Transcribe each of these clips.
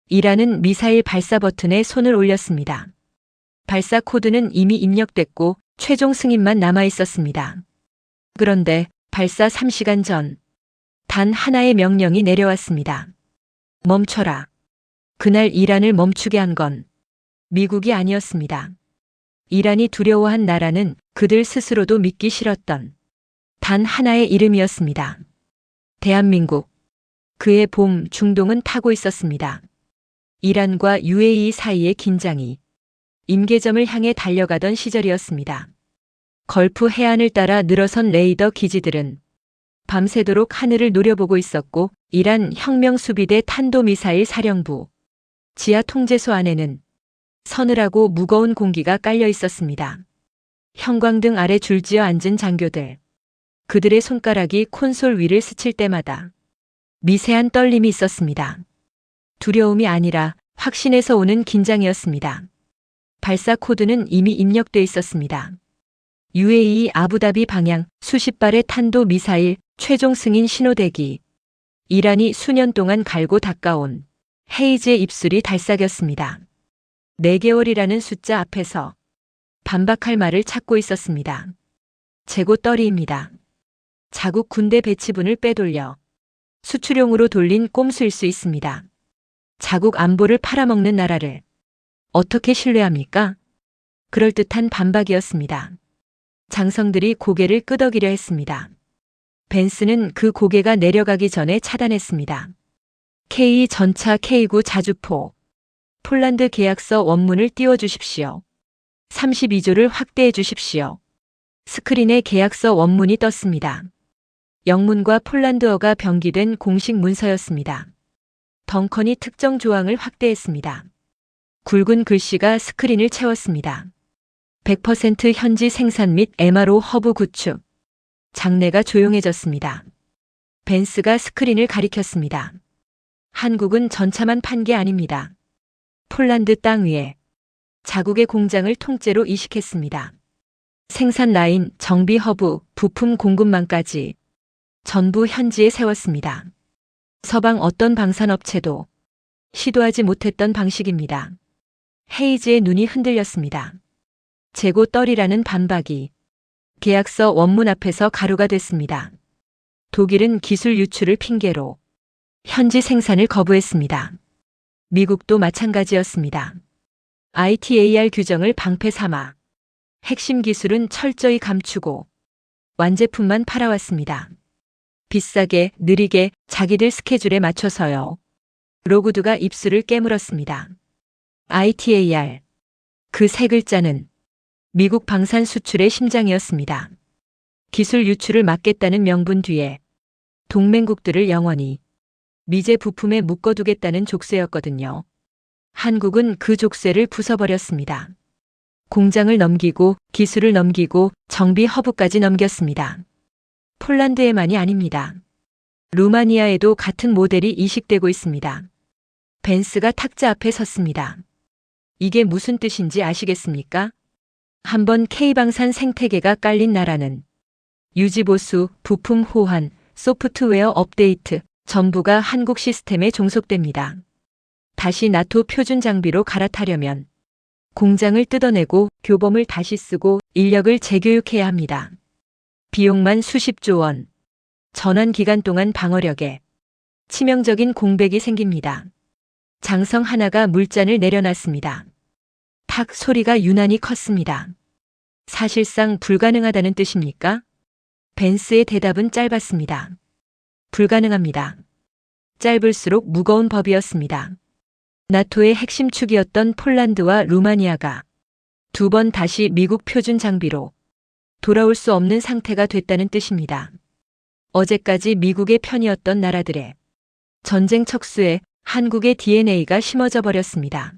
이란은 미사일 발사 버튼에 손을 올렸습니다. 발사 코드는 이미 입력됐고 최종 승인만 남아 있었습니다. 그런데 발사 3시간 전, 단 하나의 명령이 내려왔습니다. 멈춰라. 그날 이란을 멈추게 한 건 미국이 아니었습니다. 이란이 두려워한 나라는 그들 스스로도 믿기 싫었던 단 하나의 이름이었습니다. 대한민국. 그의 봄 중동은 타고 있었습니다. 이란과 UAE 사이의 긴장이 임계점을 향해 달려가던 시절이었습니다. 걸프 해안을 따라 늘어선 레이더 기지들은 밤새도록 하늘을 노려보고 있었고 이란 혁명수비대 탄도미사일 사령부 지하 통제소 안에는 서늘하고 무거운 공기가 깔려 있었습니다. 형광등 아래 줄지어 앉은 장교들. 그들의 손가락이 콘솔 위를 스칠 때마다 미세한 떨림이 있었습니다. 두려움이 아니라 확신에서 오는 긴장이었습니다. 발사 코드는 이미 입력돼 있었습니다. UAE 아부다비 방향 수십 발의 탄도 미사일 최종 승인 신호대기. 이란이 수년 동안 갈고 닦아온 헤이즈의 입술이 달싹였습니다. 4개월이라는 숫자 앞에서 반박할 말을 찾고 있었습니다. 재고 떨이입니다. 자국 군대 배치분을 빼돌려 수출용으로 돌린 꼼수일 수 있습니다. 자국 안보를 팔아먹는 나라를 어떻게 신뢰합니까? 그럴듯한 반박이었습니다. 장성들이 고개를 끄덕이려 했습니다. 벤스는 그 고개가 내려가기 전에 차단했습니다. K 전차 K9 자주포. 폴란드 계약서 원문을 띄워주십시오. 32조를 확대해 주십시오. 스크린에 계약서 원문이 떴습니다. 영문과 폴란드어가 병기된 공식 문서였습니다. 덩컨이 특정 조항을 확대했습니다. 굵은 글씨가 스크린을 채웠습니다. 100% 현지 생산 및 MRO 허브 구축. 장내가 조용해졌습니다. 벤스가 스크린을 가리켰습니다. 한국은 전차만 판 게 아닙니다. 폴란드 땅 위에 자국의 공장을 통째로 이식했습니다. 생산 라인, 정비 허브, 부품 공급망까지 전부 현지에 세웠습니다. 서방 어떤 방산업체도 시도하지 못했던 방식입니다. 헤이즈의 눈이 흔들렸습니다. 재고 떨이라는 반박이 계약서 원문 앞에서 가루가 됐습니다. 독일은 기술 유출을 핑계로 현지 생산을 거부했습니다. 미국도 마찬가지였습니다. ITAR 규정을 방패 삼아 핵심 기술은 철저히 감추고 완제품만 팔아왔습니다. 비싸게, 느리게, 자기들 스케줄에 맞춰서요. 로구드가 입술을 깨물었습니다. ITAR. 그 세 글자는 미국 방산 수출의 심장이었습니다. 기술 유출을 막겠다는 명분 뒤에 동맹국들을 영원히 미제 부품에 묶어두겠다는 족쇄였거든요. 한국은 그 족쇄를 부숴버렸습니다. 공장을 넘기고 기술을 넘기고 정비 허브까지 넘겼습니다. 폴란드에만이 아닙니다. 루마니아에도 같은 모델이 이식되고 있습니다. 벤스가 탁자 앞에 섰습니다. 이게 무슨 뜻인지 아시겠습니까? 한번 K방산 생태계가 깔린 나라는 유지보수, 부품 호환, 소프트웨어 업데이트 전부가 한국 시스템에 종속됩니다. 다시 나토 표준 장비로 갈아타려면 공장을 뜯어내고 교범을 다시 쓰고 인력을 재교육해야 합니다. 비용만 수십조 원. 전환 기간 동안 방어력에 치명적인 공백이 생깁니다. 장성 하나가 물잔을 내려놨습니다. 탁 소리가 유난히 컸습니다. 사실상 불가능하다는 뜻입니까? 벤스의 대답은 짧았습니다. 불가능합니다. 짧을수록 무거운 법이었습니다. 나토의 핵심 축이었던 폴란드와 루마니아가 2번 다시 미국 표준 장비로 돌아올 수 없는 상태가 됐다는 뜻입니다. 어제까지 미국의 편이었던 나라들의 전쟁 척수에 한국의 DNA가 심어져 버렸습니다.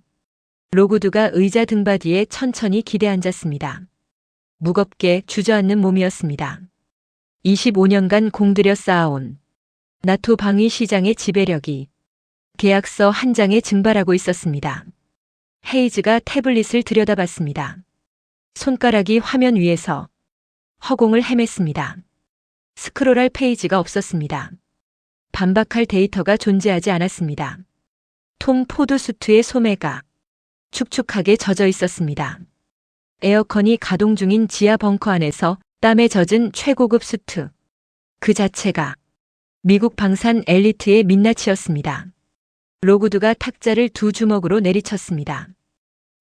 로구드가 의자 등받이에 천천히 기대앉았습니다. 무겁게 주저앉는 몸이었습니다. 25년간 공들여 쌓아온 나토 방위 시장의 지배력이 계약서 한 장에 증발하고 있었습니다. 헤이즈가 태블릿을 들여다봤습니다. 손가락이 화면 위에서 허공을 헤맸습니다. 스크롤할 페이지가 없었습니다. 반박할 데이터가 존재하지 않았습니다. 톰 포드 수트의 소매가 축축하게 젖어 있었습니다. 에어컨이 가동 중인 지하 벙커 안에서 땀에 젖은 최고급 수트. 그 자체가 미국 방산 엘리트의 민낯이었습니다. 로그드가 탁자를 두 주먹으로 내리쳤습니다.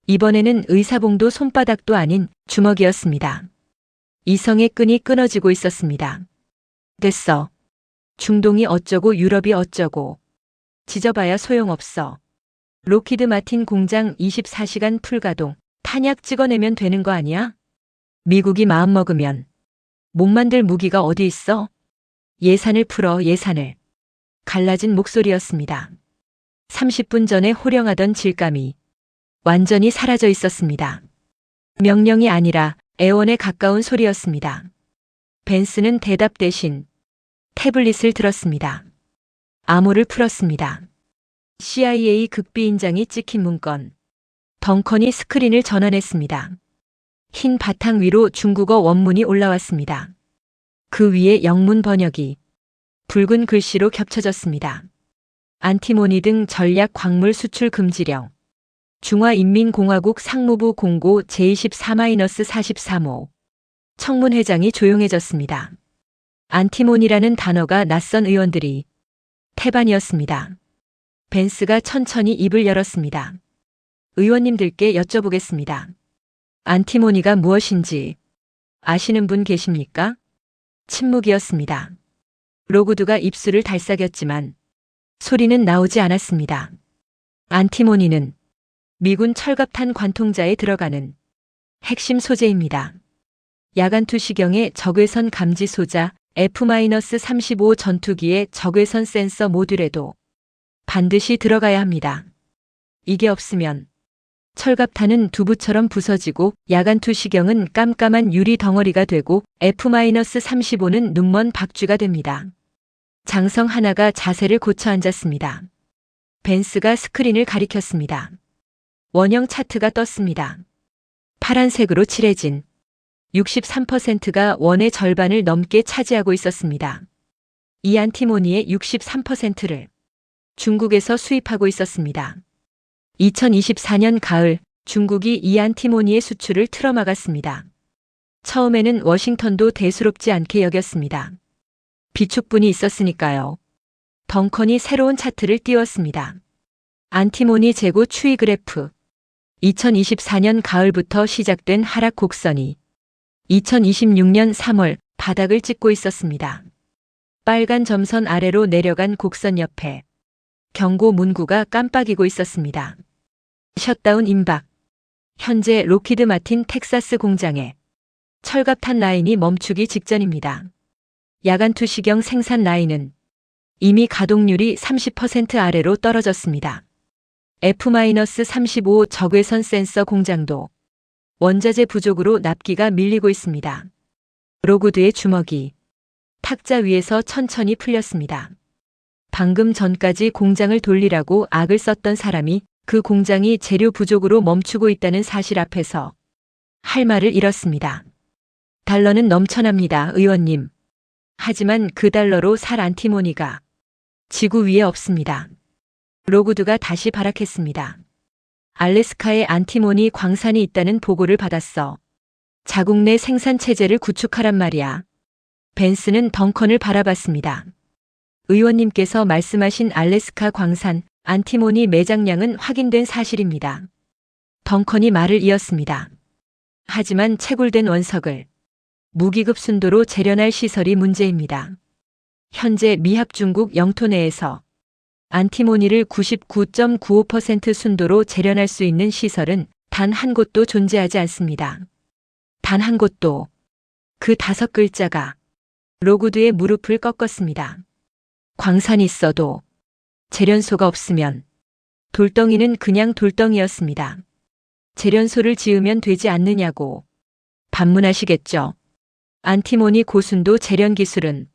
이번에는 의사봉도 손바닥도 아닌 주먹이었습니다. 이성의 끈이 끊어지고 있었습니다. 됐어. 중동이 어쩌고 유럽이 어쩌고. 지져봐야 소용없어. 록히드 마틴 공장 24시간 풀가동. 탄약 찍어내면 되는 거 아니야? 미국이 마음먹으면. 못 만들 무기가 어디 있어? 예산을 풀어 예산을. 갈라진 목소리였습니다. 30분 전에 호령하던 질감이 완전히 사라져 있었습니다. 명령이 아니라 애원에 가까운 소리였습니다. 벤스는 대답 대신 태블릿을 들었습니다. 암호를 풀었습니다. CIA 극비인장이 찍힌 문건. 덩컨이 스크린을 전환했습니다. 흰 바탕 위로 중국어 원문이 올라왔습니다. 그 위에 영문 번역이 붉은 글씨로 겹쳐졌습니다. 안티모니 등 전략 광물 수출 금지령. 중화인민공화국 상무부 공고 제24-43호. 청문회장이 조용해졌습니다. 안티모니라는 단어가 낯선 의원들이 태반이었습니다. 벤스가 천천히 입을 열었습니다. 의원님들께 여쭤보겠습니다. 안티모니가 무엇인지 아시는 분 계십니까? 침묵이었습니다. 로그드가 입술을 달싹였지만 소리는 나오지 않았습니다. 안티모니는 미군 철갑탄 관통자에 들어가는 핵심 소재입니다. 야간투시경의 적외선 감지 소자 F-35 전투기의 적외선 센서 모듈에도 반드시 들어가야 합니다. 이게 없으면 철갑탄은 두부처럼 부서지고 야간투시경은 깜깜한 유리 덩어리가 되고 F-35는 눈먼 박쥐가 됩니다. 장성 하나가 자세를 고쳐 앉았습니다. 벤스가 스크린을 가리켰습니다. 원형 차트가 떴습니다. 파란색으로 칠해진 63%가 원의 절반을 넘게 차지하고 있었습니다. 이 안티모니의 63%를 중국에서 수입하고 있었습니다. 2024년 가을 중국이 이 안티모니의 수출을 틀어막았습니다. 처음에는 워싱턴도 대수롭지 않게 여겼습니다. 비축분이 있었으니까요. 덩컨이 새로운 차트를 띄웠습니다. 안티모니 재고 추이 그래프. 2024년 가을부터 시작된 하락 곡선이 2026년 3월 바닥을 찍고 있었습니다. 빨간 점선 아래로 내려간 곡선 옆에 경고 문구가 깜빡이고 있었습니다. 셧다운 임박. 현재 록히드 마틴 텍사스 공장에 철갑탄 라인이 멈추기 직전입니다. 야간투시경 생산 라인은 이미 가동률이 30% 아래로 떨어졌습니다. F-35 적외선 센서 공장도 원자재 부족으로 납기가 밀리고 있습니다. 로그드의 주먹이 탁자 위에서 천천히 풀렸습니다. 방금 전까지 공장을 돌리라고 악을 썼던 사람이 그 공장이 재료 부족으로 멈추고 있다는 사실 앞에서 할 말을 잃었습니다. 달러는 넘쳐납니다, 의원님. 하지만 그 달러로 살 안티모니가 지구 위에 없습니다. 로그드가 다시 발악했습니다. 알래스카에 안티모니 광산이 있다는 보고를 받았어. 자국 내 생산 체제를 구축하란 말이야. 벤스는 덩컨을 바라봤습니다. 의원님께서 말씀하신 알래스카 광산 안티모니 매장량은 확인된 사실입니다. 덩컨이 말을 이었습니다. 하지만 채굴된 원석을 무기급 순도로 재련할 시설이 문제입니다. 현재 미합 중국 영토 내에서 안티모니를 99.95% 순도로 재련할 수 있는 시설은 단 한 곳도 존재하지 않습니다. 단 한 곳도. 그 5글자가 로그드의 무릎을 꺾었습니다. 광산이 있어도 재련소가 없으면 돌덩이는 그냥 돌덩이였습니다. 재련소를 지으면 되지 않느냐고 반문하시겠죠. 안티모니 고순도 재련 기술은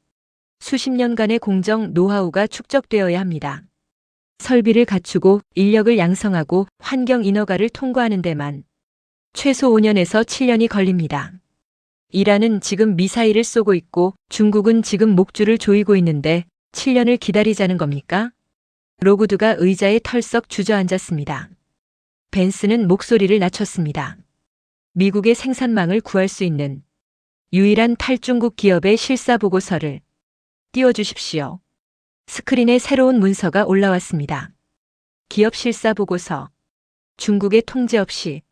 수십 년간의 공정 노하우가 축적되어야 합니다. 설비를 갖추고 인력을 양성하고 환경 인허가를 통과하는 데만 최소 5년에서 7년이 걸립니다. 이란은 지금 미사일을 쏘고 있고 중국은 지금 목줄을 조이고 있는데 7년을 기다리자는 겁니까? 로구드가 의자에 털썩 주저앉았습니다. 벤스는 목소리를 낮췄습니다. 미국의 생산망을 구할 수 있는 유일한 탈중국 기업의 실사 보고서를 띄워주십시오. 스크린에 새로운 문서가 올라왔습니다. 기업 실사 보고서. 중국의 통제 없이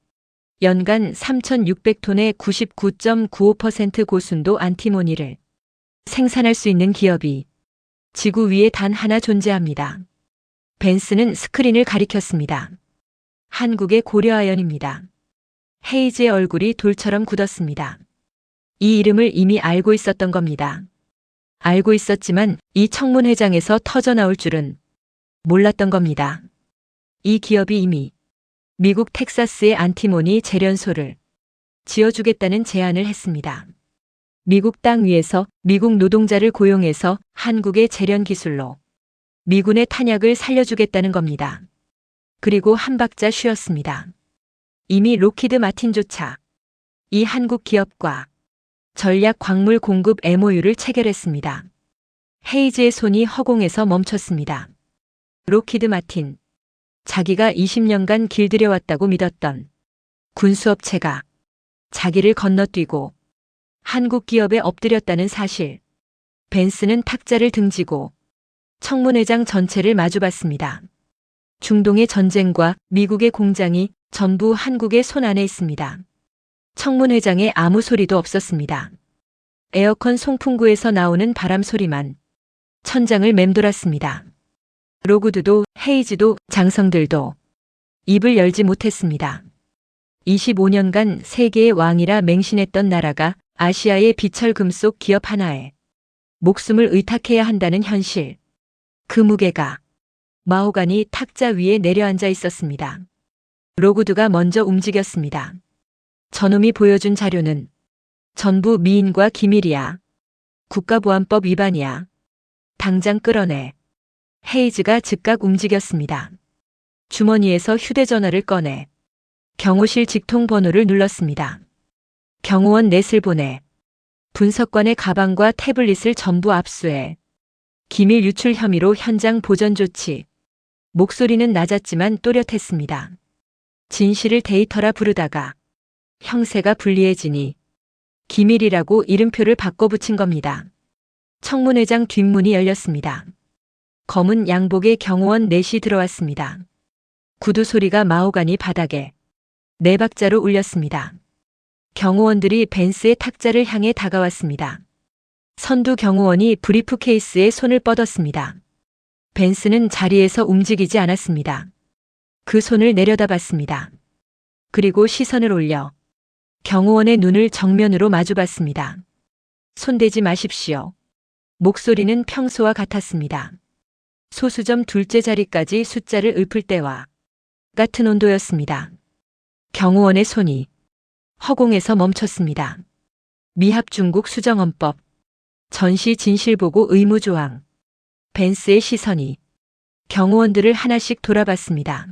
연간 3,600톤의 99.95% 고순도 안티모니를 생산할 수 있는 기업이 지구 위에 단 하나 존재합니다. 벤스는 스크린을 가리켰습니다. 한국의 고려아연입니다. 헤이즈의 얼굴이 돌처럼 굳었습니다. 이 이름을 이미 알고 있었던 겁니다. 알고 있었지만 이 청문회장에서 터져나올 줄은 몰랐던 겁니다. 이 기업이 이미 미국 텍사스의 안티모니 재련소를 지어주겠다는 제안을 했습니다. 미국 땅 위에서 미국 노동자를 고용해서 한국의 재련 기술로 미군의 탄약을 살려주겠다는 겁니다. 그리고 한 박자 쉬었습니다. 이미 로키드 마틴조차 이 한국 기업과 전략 광물 공급 MOU를 체결했습니다. 헤이즈의 손이 허공에서 멈췄습니다. 로키드 마틴. 자기가 20년간 길들여왔다고 믿었던 군수업체가 자기를 건너뛰고 한국 기업에 엎드렸다는 사실. 벤스는 탁자를 등지고 청문회장 전체를 마주봤습니다. 중동의 전쟁과 미국의 공장이 전부 한국의 손 안에 있습니다. 청문회장에 아무 소리도 없었습니다. 에어컨 송풍구에서 나오는 바람 소리만 천장을 맴돌았습니다. 로구드도 헤이즈도 장성들도 입을 열지 못했습니다. 25년간 세계의 왕이라 맹신했던 나라가 아시아의 비철금속 기업 하나에 목숨을 의탁해야 한다는 현실. 그 무게가 마호가니 탁자 위에 내려앉아 있었습니다. 로구드가 먼저 움직였습니다. 저놈이 보여준 자료는 전부 미인과 기밀이야. 국가보안법 위반이야. 당장 끌어내. 헤이즈가 즉각 움직였습니다. 주머니에서 휴대전화를 꺼내 경호실 직통 번호를 눌렀습니다. 경호원 넷을 보내 분석관의 가방과 태블릿을 전부 압수해 기밀 유출 혐의로 현장 보전 조치. 목소리는 낮았지만 또렷했습니다. 진실을 데이터라 부르다가 형세가 불리해지니 기밀이라고 이름표를 바꿔붙인 겁니다. 청문회장 뒷문이 열렸습니다. 검은 양복의 경호원 넷이 들어왔습니다. 구두 소리가 마호가니 바닥에 네 박자로 울렸습니다. 경호원들이 벤스의 탁자를 향해 다가왔습니다. 선두 경호원이 브리프 케이스에 손을 뻗었습니다. 벤스는 자리에서 움직이지 않았습니다. 그 손을 내려다봤습니다. 그리고 시선을 올려 경호원의 눈을 정면으로 마주봤습니다. 손대지 마십시오. 목소리는 평소와 같았습니다. 소수점 둘째 자리까지 숫자를 읊을 때와 같은 온도였습니다. 경호원의 손이 허공에서 멈췄습니다. 미합중국 수정헌법, 전시 진실보고 의무조항. 벤스의 시선이 경호원들을 하나씩 돌아봤습니다.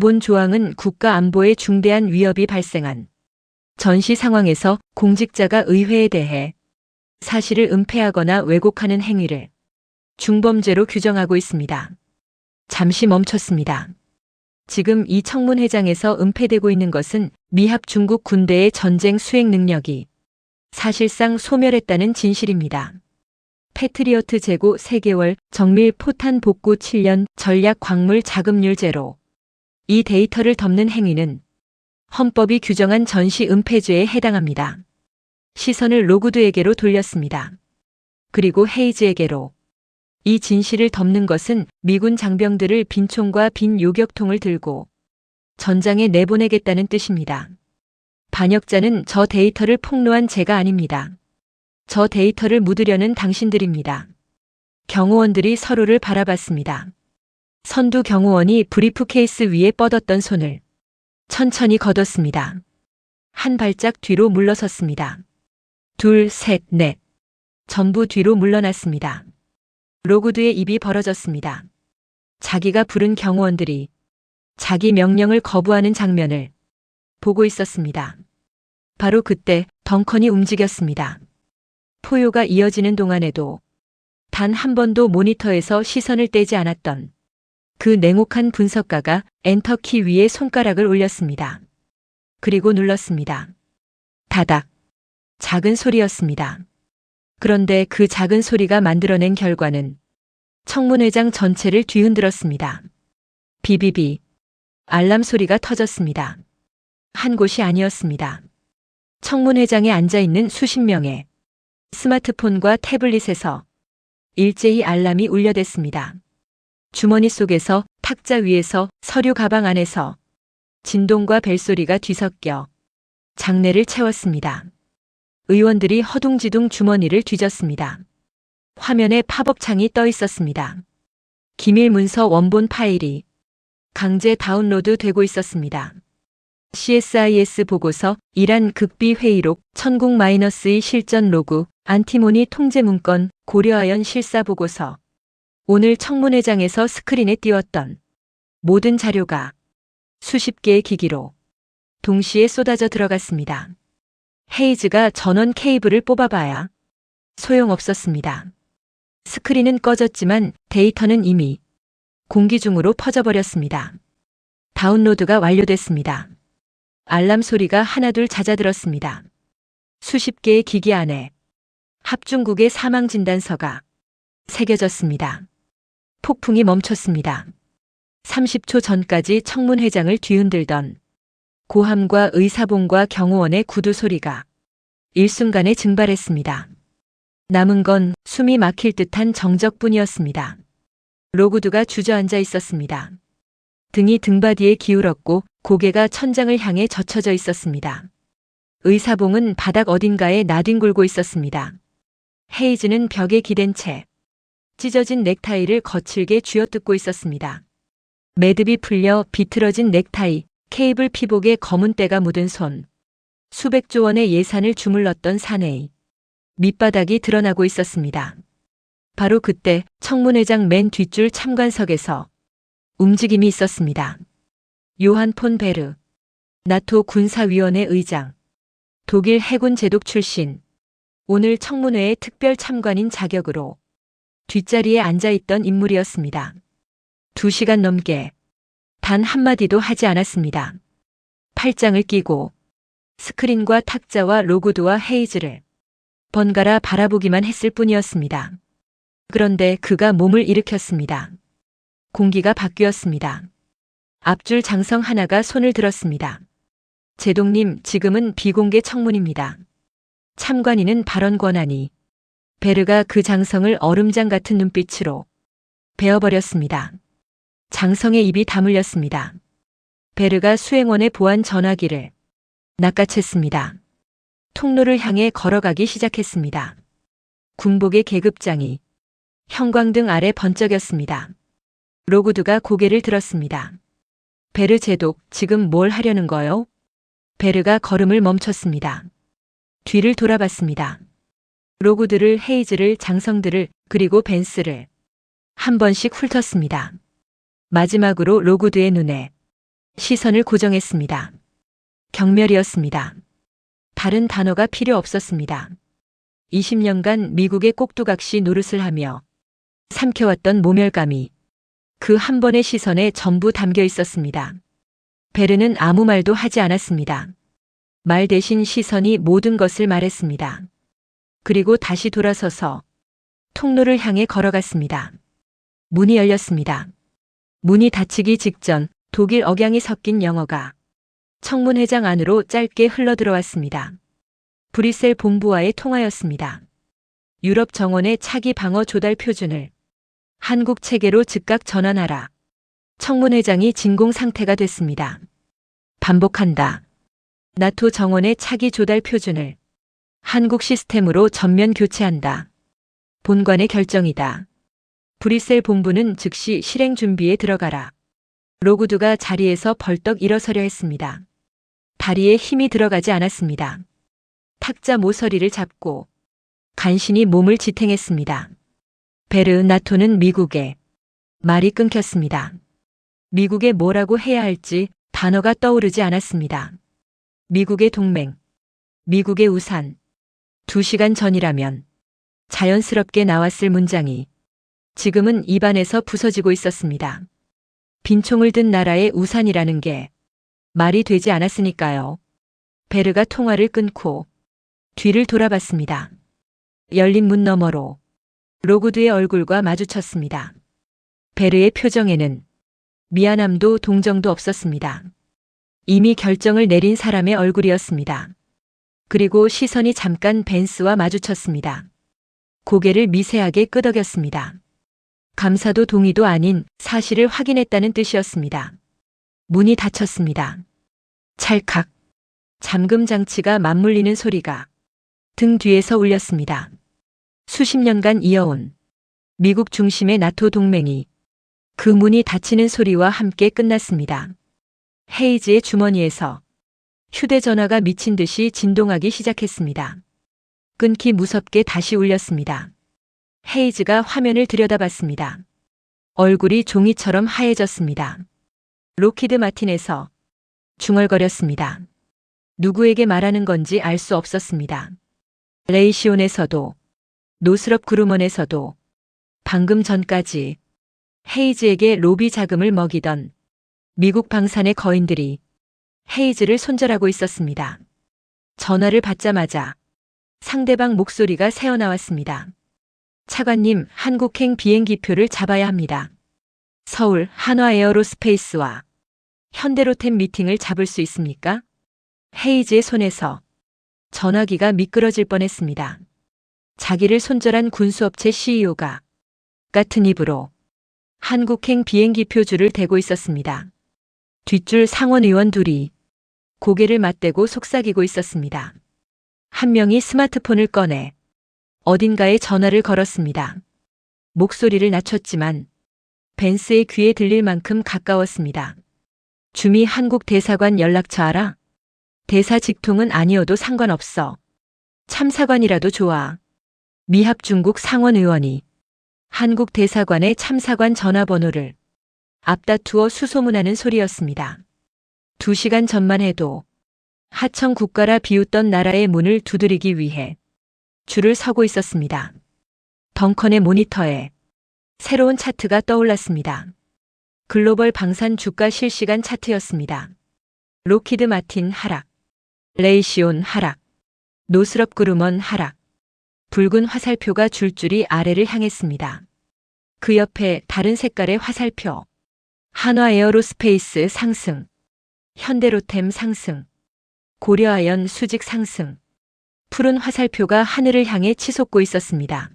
본 조항은 국가 안보에 중대한 위협이 발생한 전시 상황에서 공직자가 의회에 대해 사실을 은폐하거나 왜곡하는 행위를 중범죄로 규정하고 있습니다. 잠시 멈췄습니다. 지금 이 청문회장에서 은폐되고 있는 것은 미합 중국 군대의 전쟁 수행 능력이 사실상 소멸했다는 진실입니다. 패트리어트 재고 3개월, 정밀 포탄 복구 7년, 전략 광물 자급률 제로. 이 데이터를 덮는 행위는 헌법이 규정한 전시 은폐죄에 해당합니다. 시선을 로구드에게로 돌렸습니다. 그리고 헤이즈에게로. 이 진실을 덮는 것은 미군 장병들을 빈 총과 빈 요격통을 들고 전장에 내보내겠다는 뜻입니다. 반역자는 저 데이터를 폭로한 제가 아닙니다. 저 데이터를 묻으려는 당신들입니다. 경호원들이 서로를 바라봤습니다. 선두 경호원이 브리프 케이스 위에 뻗었던 손을 천천히 걷었습니다. 한 발짝 뒤로 물러섰습니다. 둘, 셋, 넷. 전부 뒤로 물러났습니다. 로구드의 입이 벌어졌습니다. 자기가 부른 경호원들이 자기 명령을 거부하는 장면을 보고 있었습니다. 바로 그때 덩컨이 움직였습니다. 포효가 이어지는 동안에도 단 한 번도 모니터에서 시선을 떼지 않았던 그 냉혹한 분석가가 엔터키 위에 손가락을 올렸습니다. 그리고 눌렀습니다. 다닥. 작은 소리였습니다. 그런데 그 작은 소리가 만들어낸 결과는 청문회장 전체를 뒤흔들었습니다. 비비비. 알람 소리가 터졌습니다. 한 곳이 아니었습니다. 청문회장에 앉아있는 수십 명의 스마트폰과 태블릿에서 일제히 알람이 울려댔습니다. 주머니 속에서, 탁자 위에서, 서류 가방 안에서 진동과 벨소리가 뒤섞여 장내를 채웠습니다. 의원들이 허둥지둥 주머니를 뒤졌습니다. 화면에 팝업 창이 떠 있었습니다. 기밀 문서 원본 파일이 강제 다운로드 되고 있었습니다. CSIS 보고서, 이란 극비 회의록, 천국-2 실전 로그, 안티모니 통제 문건, 고려아연 실사 보고서. 오늘 청문회장에서 스크린에 띄웠던 모든 자료가 수십 개의 기기로 동시에 쏟아져 들어갔습니다. 헤이즈가 전원 케이블을 뽑아봐야 소용없었습니다. 스크린은 꺼졌지만 데이터는 이미 공기 중으로 퍼져버렸습니다. 다운로드가 완료됐습니다. 알람 소리가 하나둘 잦아들었습니다. 수십 개의 기기 안에 합중국의 사망진단서가 새겨졌습니다. 폭풍이 멈췄습니다. 30초 전까지 청문회장을 뒤흔들던 고함과 의사봉과 경호원의 구두 소리가 일순간에 증발했습니다. 남은 건 숨이 막힐 듯한 정적뿐이었습니다. 로구드가 주저앉아 있었습니다. 등이 등받이에 기울었고 고개가 천장을 향해 젖혀져 있었습니다. 의사봉은 바닥 어딘가에 나뒹굴고 있었습니다. 헤이즈는 벽에 기댄 채 찢어진 넥타이를 거칠게 쥐어뜯고 있었습니다. 매듭이 풀려 비틀어진 넥타이, 케이블 피복에 검은 때가 묻은 손, 수백조 원의 예산을 주물렀던 사내의 밑바닥이 드러나고 있었습니다. 바로 그때 청문회장 맨 뒷줄 참관석에서 움직임이 있었습니다. 요한 폰 베르, 나토 군사위원회 의장, 독일 해군 제독 출신, 오늘 청문회의 특별 참관인 자격으로 뒷자리에 앉아있던 인물이었습니다. 2시간 넘게 단 한마디도 하지 않았습니다. 팔짱을 끼고 스크린과 탁자와 로구드와 헤이즈를 번갈아 바라보기만 했을 뿐이었습니다. 그런데 그가 몸을 일으켰습니다. 공기가 바뀌었습니다. 앞줄 장성 하나가 손을 들었습니다. 제독님, 지금은 비공개 청문입니다. 참관인은 발언 권한이. 베르가 그 장성을 얼음장 같은 눈빛으로 베어버렸습니다. 장성의 입이 다물렸습니다. 베르가 수행원의 보안 전화기를 낚아챘습니다. 통로를 향해 걸어가기 시작했습니다. 군복의 계급장이 형광등 아래 번쩍였습니다. 로구드가 고개를 들었습니다. 베르 제독, 지금 뭘 하려는 거요? 베르가 걸음을 멈췄습니다. 뒤를 돌아봤습니다. 로구드를, 헤이즈를, 장성들을, 그리고 벤스를 한 번씩 훑었습니다. 마지막으로 로구드의 눈에 시선을 고정했습니다. 경멸이었습니다. 다른 단어가 필요 없었습니다. 20년간 미국의 꼭두각시 노릇을 하며 삼켜왔던 모멸감이 그 한 번의 시선에 전부 담겨 있었습니다. 베르는 아무 말도 하지 않았습니다. 말 대신 시선이 모든 것을 말했습니다. 그리고 다시 돌아서서 통로를 향해 걸어갔습니다. 문이 열렸습니다. 문이 닫히기 직전 독일 억양이 섞인 영어가 청문회장 안으로 짧게 흘러들어왔습니다. 브뤼셀 본부와의 통화였습니다. 유럽 정원의 차기 방어 조달 표준을 한국 체계로 즉각 전환하라. 청문회장이 진공 상태가 됐습니다. 반복한다. 나토 정원의 차기 조달 표준을 한국 시스템으로 전면 교체한다. 본관의 결정이다. 브뤼셀 본부는 즉시 실행 준비에 들어가라. 로구드가 자리에서 벌떡 일어서려 했습니다. 다리에 힘이 들어가지 않았습니다. 탁자 모서리를 잡고 간신히 몸을 지탱했습니다. 베르, 나토는 미국에. 말이 끊겼습니다. 미국에 뭐라고 해야 할지 단어가 떠오르지 않았습니다. 미국의 동맹, 미국의 우산. 2시간 전이라면 자연스럽게 나왔을 문장이 지금은 입안에서 부서지고 있었습니다. 빈총을 든 나라의 우산이라는 게 말이 되지 않았으니까요. 베르가 통화를 끊고 뒤를 돌아봤습니다. 열린 문 너머로 로구드의 얼굴과 마주쳤습니다. 베르의 표정에는 미안함도 동정도 없었습니다. 이미 결정을 내린 사람의 얼굴이었습니다. 그리고 시선이 잠깐 벤스와 마주쳤습니다. 고개를 미세하게 끄덕였습니다. 감사도 동의도 아닌 사실을 확인했다는 뜻이었습니다. 문이 닫혔습니다. 찰칵. 잠금 장치가 맞물리는 소리가 등 뒤에서 울렸습니다. 수십 년간 이어온 미국 중심의 나토 동맹이 그 문이 닫히는 소리와 함께 끝났습니다. 헤이즈의 주머니에서 휴대전화가 미친 듯이 진동하기 시작했습니다. 끊기 무섭게 다시 울렸습니다. 헤이즈가 화면을 들여다봤습니다. 얼굴이 종이처럼 하얘졌습니다. 록히드 마틴에서 중얼거렸습니다. 누구에게 말하는 건지 알 수 없었습니다. 레이시온에서도 노스럽 그루먼에서도 방금 전까지 헤이즈에게 로비 자금을 먹이던 미국 방산의 거인들이 헤이즈를 손절하고 있었습니다. 전화를 받자마자 상대방 목소리가 새어나왔습니다. 차관님, 한국행 비행기표를 잡아야 합니다. 서울 한화에어로스페이스와 현대로템 미팅을 잡을 수 있습니까? 헤이즈의 손에서 전화기가 미끄러질 뻔했습니다. 자기를 손절한 군수업체 CEO가 같은 입으로 한국행 비행기표주를 대고 있었습니다. 뒷줄 상원 의원 둘이 고개를 맞대고 속삭이고 있었습니다. 한 명이 스마트폰을 꺼내 어딘가에 전화를 걸었습니다. 목소리를 낮췄지만 벤스의 귀에 들릴 만큼 가까웠습니다. 주미 한국 대사관 연락처 알아? 대사 직통은 아니어도 상관없어. 참사관이라도 좋아. 미합 중국 상원 의원이 한국 대사관의 참사관 전화번호를 앞다투어 수소문하는 소리였습니다. 2시간 전만 해도 하청 국가라 비웃던 나라의 문을 두드리기 위해 줄을 서고 있었습니다. 덩컨의 모니터에 새로운 차트가 떠올랐습니다. 글로벌 방산 주가 실시간 차트였습니다. 록히드 마틴 하락, 레이시온 하락, 노스럽 그루먼 하락, 붉은 화살표가 줄줄이 아래를 향했습니다. 그 옆에 다른 색깔의 화살표, 한화에어로스페이스 상승, 현대로템 상승, 고려아연 수직 상승, 푸른 화살표가 하늘을 향해 치솟고 있었습니다.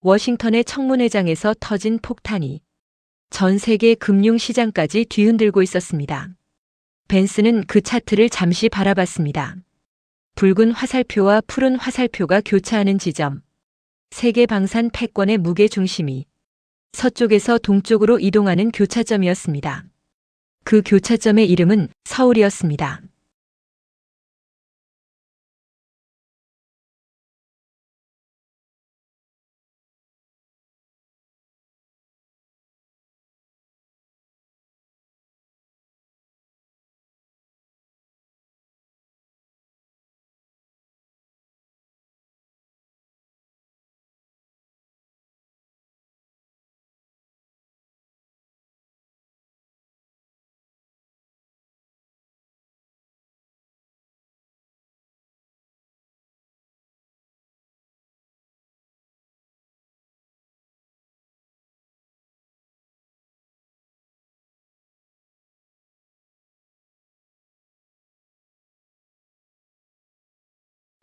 워싱턴의 청문회장에서 터진 폭탄이 전 세계 금융시장까지 뒤흔들고 있었습니다. 벤스는 그 차트를 잠시 바라봤습니다. 붉은 화살표와 푸른 화살표가 교차하는 지점, 세계 방산 패권의 무게 중심이 서쪽에서 동쪽으로 이동하는 교차점이었습니다. 그 교차점의 이름은 서울이었습니다.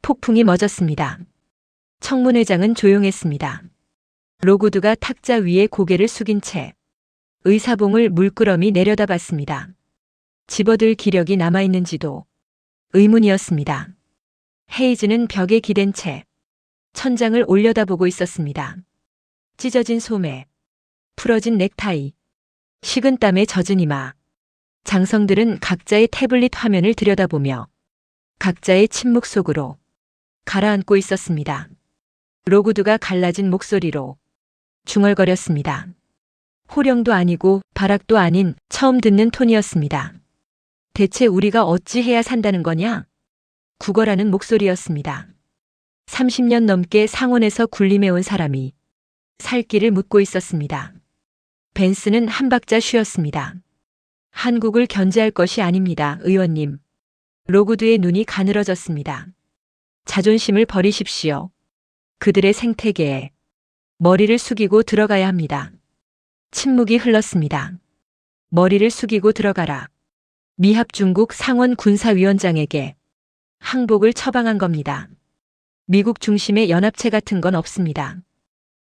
폭풍이 멎었습니다. 청문회장은 조용했습니다. 로구드가 탁자 위에 고개를 숙인 채 의사봉을 물끄러미 내려다봤습니다. 집어들 기력이 남아있는지도 의문이었습니다. 헤이즈는 벽에 기댄 채 천장을 올려다보고 있었습니다. 찢어진 소매, 풀어진 넥타이, 식은 땀에 젖은 이마. 장성들은 각자의 태블릿 화면을 들여다보며 각자의 침묵 속으로 가라앉고 있었습니다. 로구드가 갈라진 목소리로 중얼거렸습니다. 호령도 아니고 발악도 아닌 처음 듣는 톤이었습니다. 대체 우리가 어찌 해야 산다는 거냐? 구걸하는 목소리였습니다. 30년 넘게 상원에서 군림해온 사람이 살 길을 묻고 있었습니다. 벤스는 한 박자 쉬었습니다. 한국을 견제할 것이 아닙니다, 의원님. 로구드의 눈이 가늘어졌습니다. 자존심을 버리십시오. 그들의 생태계에 머리를 숙이고 들어가야 합니다. 침묵이 흘렀습니다. 머리를 숙이고 들어가라. 미합 중국 상원 군사위원장에게 항복을 처방한 겁니다. 미국 중심의 연합체 같은 건 없습니다.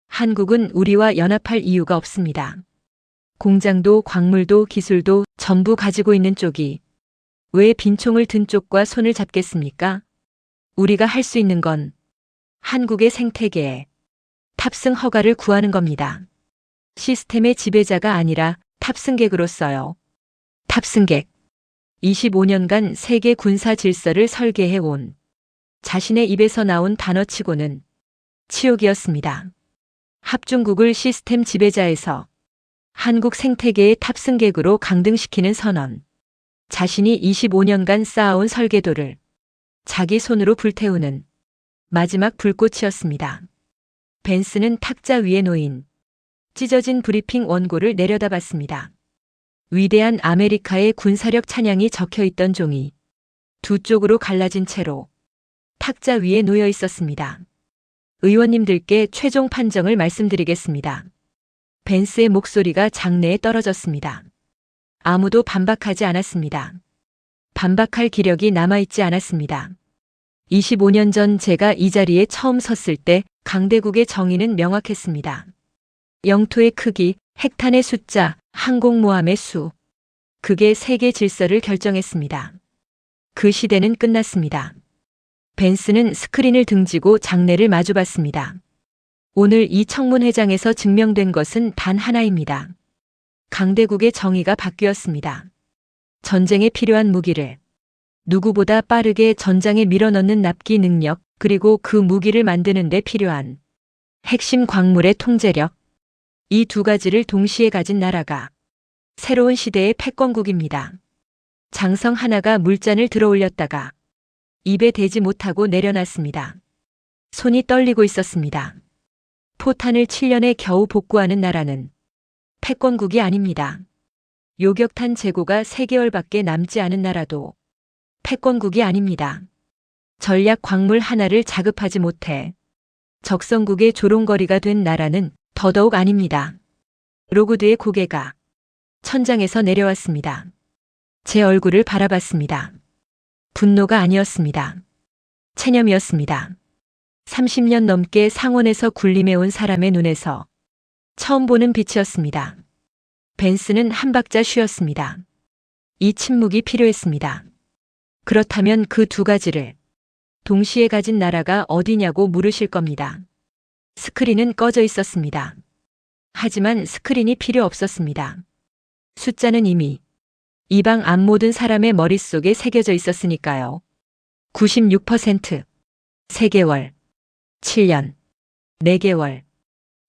한국은 우리와 연합할 이유가 없습니다. 공장도 광물도 기술도 전부 가지고 있는 쪽이 왜 빈총을 든 쪽과 손을 잡겠습니까? 우리가 할 수 있는 건 한국의 생태계에 탑승 허가를 구하는 겁니다. 시스템의 지배자가 아니라 탑승객으로서요. 탑승객. 25년간 세계 군사 질서를 설계해 온 자신의 입에서 나온 단어치고는 치욕이었습니다. 합중국을 시스템 지배자에서 한국 생태계의 탑승객으로 강등시키는 선언. 자신이 25년간 쌓아온 설계도를 자기 손으로 불태우는 마지막 불꽃이었습니다. 벤스는 탁자 위에 놓인 찢어진 브리핑 원고를 내려다봤습니다. 위대한 아메리카의 군사력 찬양이 적혀있던 종이 두 쪽으로 갈라진 채로 탁자 위에 놓여 있었습니다. 의원님들께 최종 판정을 말씀드리겠습니다. 벤스의 목소리가 장내에 떨어졌습니다. 아무도 반박하지 않았습니다. 반박할 기력이 남아있지 않았습니다. 25년 전 제가 이 자리에 처음 섰을 때 강대국의 정의는 명확했습니다. 영토의 크기, 핵탄의 숫자, 항공모함의 수. 그게 세계 질서를 결정했습니다. 그 시대는 끝났습니다. 벤스는 스크린을 등지고 장내를 마주봤습니다. 오늘 이 청문회장에서 증명된 것은 단 하나입니다. 강대국의 정의가 바뀌었습니다. 전쟁에 필요한 무기를 누구보다 빠르게 전장에 밀어넣는 납기 능력, 그리고 그 무기를 만드는 데 필요한 핵심 광물의 통제력. 이 두 가지를 동시에 가진 나라가 새로운 시대의 패권국입니다. 장성 하나가 물잔을 들어올렸다가 입에 대지 못하고 내려놨습니다. 손이 떨리고 있었습니다. 포탄을 7년에 겨우 복구하는 나라는 패권국이 아닙니다. 요격탄 재고가 3개월밖에 남지 않은 나라도 패권국이 아닙니다. 전략 광물 하나를 자급하지 못해 적성국의 조롱거리가 된 나라는 더더욱 아닙니다. 로구드의 고개가 천장에서 내려왔습니다. 제 얼굴을 바라봤습니다. 분노가 아니었습니다. 체념이었습니다. 30년 넘게 상원에서 군림해온 사람의 눈에서 처음 보는 빛이었습니다. 벤스는 한 박자 쉬었습니다. 이 침묵이 필요했습니다. 그렇다면 그 두 가지를 동시에 가진 나라가 어디냐고 물으실 겁니다. 스크린은 꺼져 있었습니다. 하지만 스크린이 필요 없었습니다. 숫자는 이미 이방 안 모든 사람의 머릿속에 새겨져 있었으니까요. 96%, 3개월, 7년, 4개월.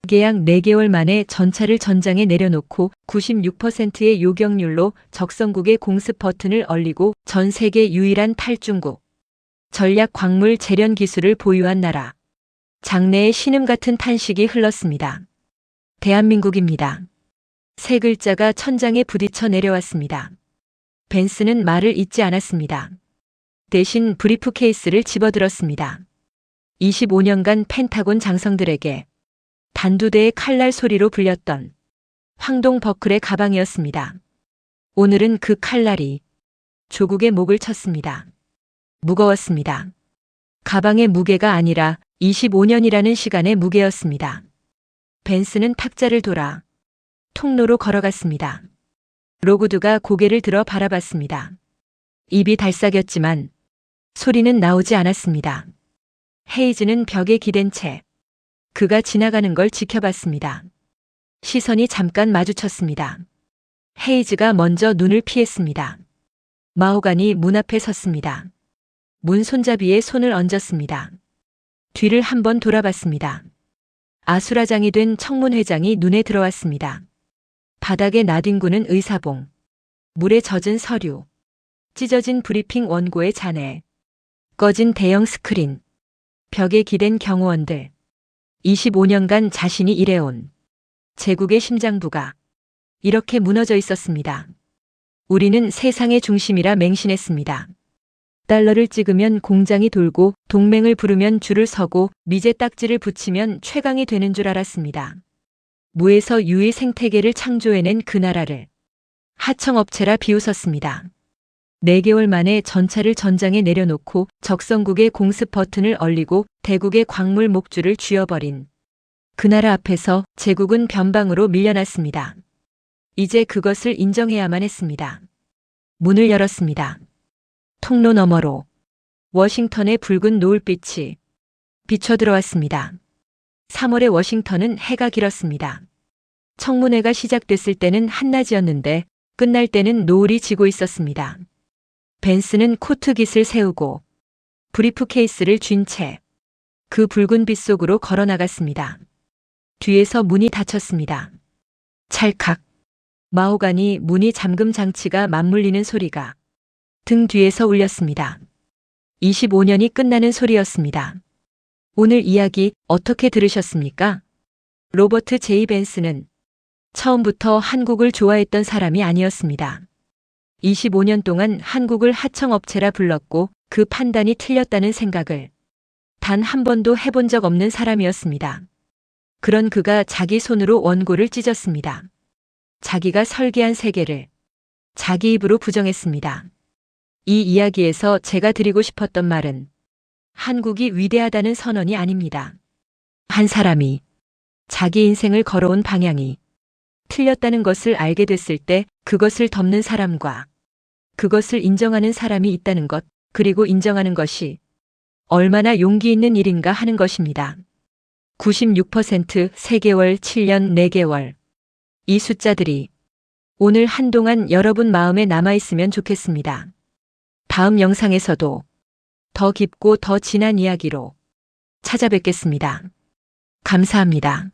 계약 4개월 만에 전차를 전장에 내려놓고 96%의 요격률로 적성국의 공습 버튼을 얼리고 전 세계 유일한 탈중국. 전략 광물 재련 기술을 보유한 나라. 장내에 신음 같은 탄식이 흘렀습니다. 대한민국입니다. 세 글자가 천장에 부딪혀 내려왔습니다. 벤스는 말을 잇지 않았습니다. 대신 브리프케이스를 집어들었습니다. 25년간 펜타곤 장성들에게 단두대의 칼날 소리로 불렸던 황동 버클의 가방이었습니다. 오늘은 그 칼날이 조국의 목을 쳤습니다. 무거웠습니다. 가방의 무게가 아니라 25년이라는 시간의 무게였습니다. 벤스는 탁자를 돌아 통로로 걸어갔습니다. 로구드가 고개를 들어 바라봤습니다. 입이 달싹였지만 소리는 나오지 않았습니다. 헤이즈는 벽에 기댄 채 그가 지나가는 걸 지켜봤습니다. 시선이 잠깐 마주쳤습니다. 헤이즈가 먼저 눈을 피했습니다. 마호간이 문 앞에 섰습니다. 문 손잡이에 손을 얹었습니다. 뒤를 한번 돌아봤습니다. 아수라장이 된 청문회장이 눈에 들어왔습니다. 바닥에 나뒹구는 의사봉, 물에 젖은 서류, 찢어진 브리핑 원고의 잔해, 꺼진 대형 스크린, 벽에 기댄 경호원들. 25년간 자신이 일해온 제국의 심장부가 이렇게 무너져 있었습니다. 우리는 세상의 중심이라 맹신했습니다. 달러를 찍으면 공장이 돌고 동맹을 부르면 줄을 서고 미제 딱지를 붙이면 최강이 되는 줄 알았습니다. 무에서 유의 생태계를 창조해낸 그 나라를 하청업체라 비웃었습니다. 4개월 만에 전차를 전장에 내려놓고 적성국의 공습 버튼을 얼리고 대국의 광물 목줄을 쥐어버린 그 나라 앞에서 제국은 변방으로 밀려났습니다. 이제 그것을 인정해야만 했습니다. 문을 열었습니다. 통로 너머로 워싱턴의 붉은 노을빛이 비쳐 들어왔습니다. 3월의 워싱턴은 해가 길었습니다. 청문회가 시작됐을 때는 한낮이었는데 끝날 때는 노을이 지고 있었습니다. 벤스는 코트깃을 세우고 브리프케이스를 쥔 채 그 붉은 빛 속으로 걸어 나갔습니다. 뒤에서 문이 닫혔습니다. 찰칵. 마호가니 문이 잠금 장치가 맞물리는 소리가 등 뒤에서 울렸습니다. 25년이 끝나는 소리였습니다. 오늘 이야기 어떻게 들으셨습니까? 로버트 제이 벤스는 처음부터 한국을 좋아했던 사람이 아니었습니다. 25년 동안 한국을 하청업체라 불렀고 그 판단이 틀렸다는 생각을 단 한 번도 해본 적 없는 사람이었습니다. 그런 그가 자기 손으로 원고를 찢었습니다. 자기가 설계한 세계를 자기 입으로 부정했습니다. 이 이야기에서 제가 드리고 싶었던 말은 한국이 위대하다는 선언이 아닙니다. 한 사람이 자기 인생을 걸어온 방향이 틀렸다는 것을 알게 됐을 때 그것을 덮는 사람과 그것을 인정하는 사람이 있다는 것, 그리고 인정하는 것이 얼마나 용기 있는 일인가 하는 것입니다. 96% 3개월, 7년, 4개월. 이 숫자들이 오늘 한동안 여러분 마음에 남아있으면 좋겠습니다. 다음 영상에서도 더 깊고 더 진한 이야기로 찾아뵙겠습니다. 감사합니다.